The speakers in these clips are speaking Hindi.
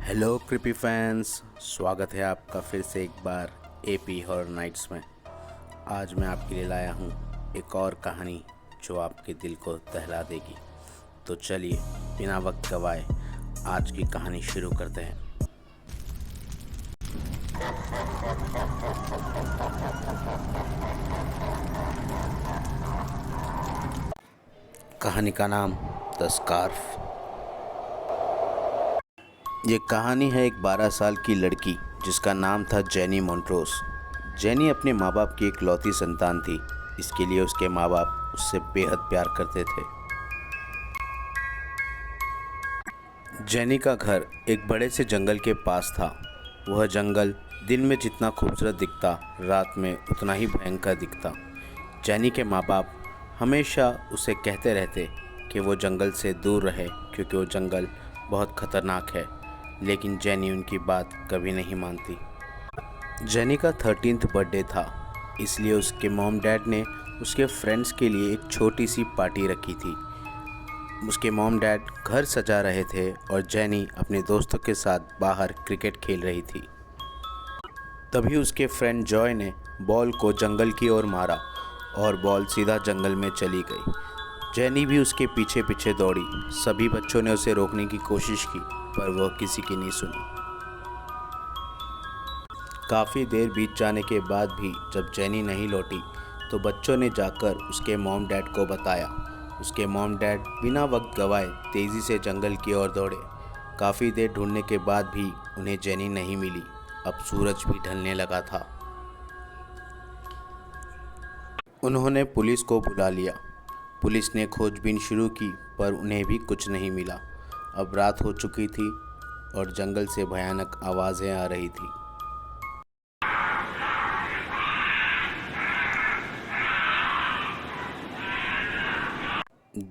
हेलो क्रिपी फैंस, स्वागत है आपका फिर से एक बार एपी हॉरर नाइट्स में। आज मैं आपके लिए लाया हूँ एक और कहानी जो आपके दिल को दहला देगी। तो चलिए बिना वक्त गवाए आज की कहानी शुरू करते हैं। कहानी का नाम द स्कार्फ। ये कहानी है एक 12 साल की लड़की जिसका नाम था जेनी मोंट्रोस। जेनी अपने माँ बाप की इकलौती संतान थी, इसके लिए उसके माँ बाप उससे बेहद प्यार करते थे। जेनी का घर एक बड़े से जंगल के पास था। वह जंगल दिन में जितना खूबसूरत दिखता, रात में उतना ही भयंकर दिखता। जेनी के माँ बाप हमेशा उसे कहते रहते कि वो जंगल से दूर रहे क्योंकि वो जंगल बहुत खतरनाक है, लेकिन जेनी उनकी बात कभी नहीं मानती। जेनी का 13th बर्थडे था, इसलिए उसके मॉम डैड ने उसके फ्रेंड्स के लिए एक छोटी सी पार्टी रखी थी। उसके मॉम डैड घर सजा रहे थे और जेनी अपने दोस्तों के साथ बाहर क्रिकेट खेल रही थी। तभी उसके फ्रेंड जॉय ने बॉल को जंगल की ओर मारा और बॉल सीधा जंगल में चली गई। जेनी भी उसके पीछे पीछे दौड़ी। सभी बच्चों ने उसे रोकने की कोशिश की, पर वह किसी की नहीं सुनी। काफ़ी देर बीत जाने के बाद भी जब जेनी नहीं लौटी तो बच्चों ने जाकर उसके मॉम डैड को बताया। उसके मॉम डैड बिना वक्त गवाए तेज़ी से जंगल की ओर दौड़े। काफ़ी देर ढूंढने के बाद भी उन्हें जेनी नहीं मिली। अब सूरज भी ढलने लगा था। उन्होंने पुलिस को बुला लिया। पुलिस ने खोजबीन शुरू की, पर उन्हें भी कुछ नहीं मिला। अब रात हो चुकी थी और जंगल से भयानक आवाज़ें आ रही थी।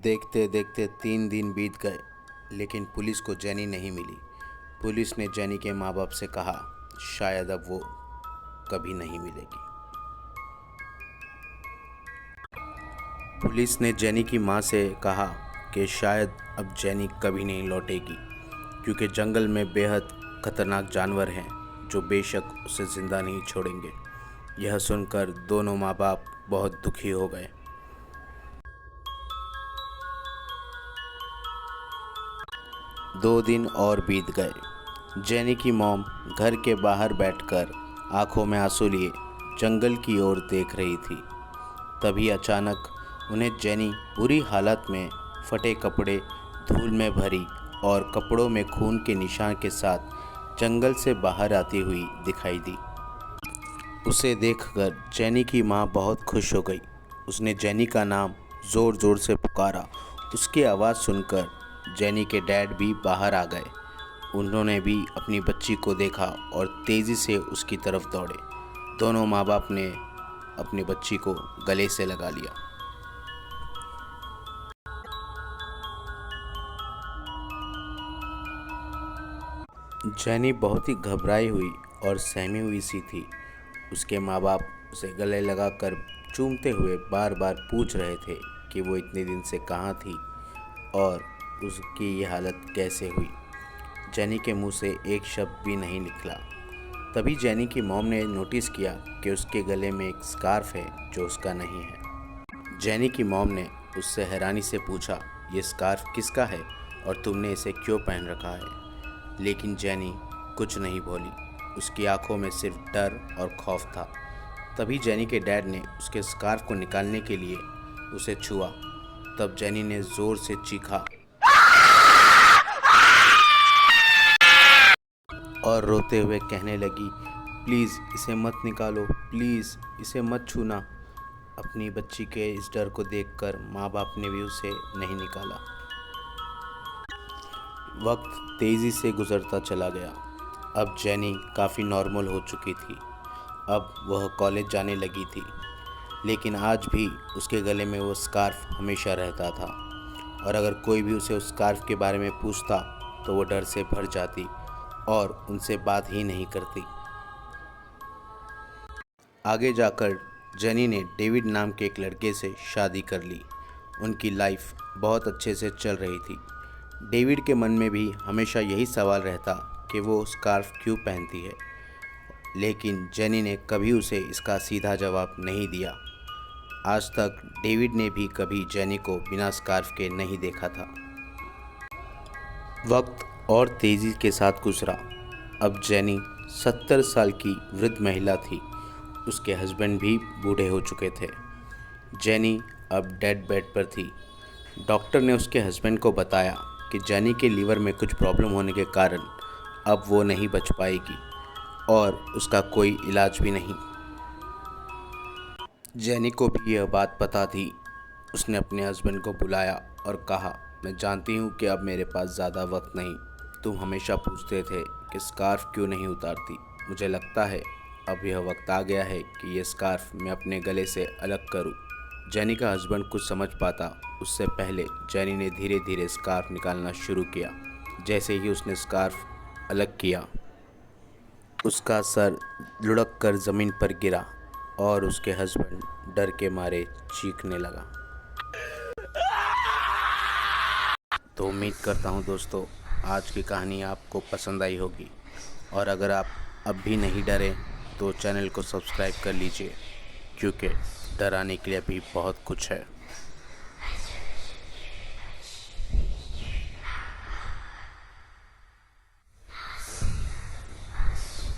देखते देखते 3 दिन बीत गए, लेकिन पुलिस को जेनी नहीं मिली। पुलिस ने जेनी के माँ बाप से कहा शायद अब वो कभी नहीं मिलेगी। पुलिस ने जेनी की माँ से कहा कि शायद अब जेनी कभी नहीं लौटेगी, क्योंकि जंगल में बेहद खतरनाक जानवर हैं जो बेशक उसे ज़िंदा नहीं छोड़ेंगे। यह सुनकर दोनों माँ बाप बहुत दुखी हो गए। दो दिन और बीत गए। जेनी की मॉम घर के बाहर बैठकर आंखों में आंसू लिए जंगल की ओर देख रही थी। तभी अचानक उन्हें जेनी बुरी हालत में, फटे कपड़े, धूल में भरी और कपड़ों में खून के निशान के साथ जंगल से बाहर आती हुई दिखाई दी। उसे देखकर जेनी की माँ बहुत खुश हो गई। उसने जेनी का नाम ज़ोर ज़ोर से पुकारा। उसकी आवाज़ सुनकर जेनी के डैड भी बाहर आ गए। उन्होंने भी अपनी बच्ची को देखा और तेज़ी से उसकी तरफ दौड़े। दोनों माँ बाप ने अपनी बच्ची को गले से लगा लिया। जेनी बहुत ही घबराई हुई और सहमी हुई सी थी। उसके माँ बाप उसे गले लगाकर चूमते हुए बार बार पूछ रहे थे कि वो इतने दिन से कहाँ थी और उसकी ये हालत कैसे हुई। जेनी के मुंह से एक शब्द भी नहीं निकला। तभी जेनी की मॉम ने नोटिस किया कि उसके गले में एक स्कार्फ है जो उसका नहीं है। जेनी की मॉम ने उससे हैरानी से पूछा, ये स्कार्फ किसका है और तुमने इसे क्यों पहन रखा है? लेकिन जेनी कुछ नहीं बोली। उसकी आंखों में सिर्फ डर और खौफ था। तभी जेनी के डैड ने उसके स्कार्फ को निकालने के लिए उसे छुआ। तब जेनी ने ज़ोर से चीखा और रोते हुए कहने लगी, प्लीज़ इसे मत निकालो, प्लीज़ इसे मत छूना। अपनी बच्ची के इस डर को देखकर माँ बाप ने भी उसे नहीं निकाला। वक्त तेज़ी से गुजरता चला गया। अब जेनी काफ़ी नॉर्मल हो चुकी थी। अब वह कॉलेज जाने लगी थी, लेकिन आज भी उसके गले में वो स्कार्फ हमेशा रहता था। और अगर कोई भी उसे उस स्कार्फ के बारे में पूछता तो वो डर से भर जाती और उनसे बात ही नहीं करती। आगे जाकर जेनी ने डेविड नाम के एक लड़के से शादी कर ली। उनकी लाइफ बहुत अच्छे से चल रही थी। डेविड के मन में भी हमेशा यही सवाल रहता कि वो स्कार्फ क्यों पहनती है, लेकिन जेनी ने कभी उसे इसका सीधा जवाब नहीं दिया। आज तक डेविड ने भी कभी जेनी को बिना स्कार्फ के नहीं देखा था। वक्त और तेज़ी के साथ गुजरा। अब जेनी 70 साल की वृद्ध महिला थी। उसके हस्बैंड भी बूढ़े हो चुके थे। जेनी अब डेड बेड पर थी। डॉक्टर ने उसके हस्बैंड को बताया कि जेनी के लीवर में कुछ प्रॉब्लम होने के कारण अब वो नहीं बच पाएगी और उसका कोई इलाज भी नहीं। जेनी को भी यह बात पता थी। उसने अपने हस्बैंड को बुलाया और कहा, मैं जानती हूँ कि अब मेरे पास ज़्यादा वक्त नहीं। तुम हमेशा पूछते थे कि स्कार्फ क्यों नहीं उतारती। मुझे लगता है अब यह वक्त आ गया है कि ये स्कार्फ मैं अपने गले से अलग करूँ। जेनी का हस्बैंड कुछ समझ पाता उससे पहले जेनी ने धीरे धीरे स्कार्फ निकालना शुरू किया। जैसे ही उसने स्कार्फ अलग किया, उसका सर लुढ़क कर ज़मीन पर गिरा और उसके हस्बैंड डर के मारे चीखने लगा। तो उम्मीद करता हूँ दोस्तों आज की कहानी आपको पसंद आई होगी, और अगर आप अब भी नहीं डरे तो चैनल को सब्सक्राइब कर लीजिए, क्योंकि डराने के लिए भी बहुत कुछ है।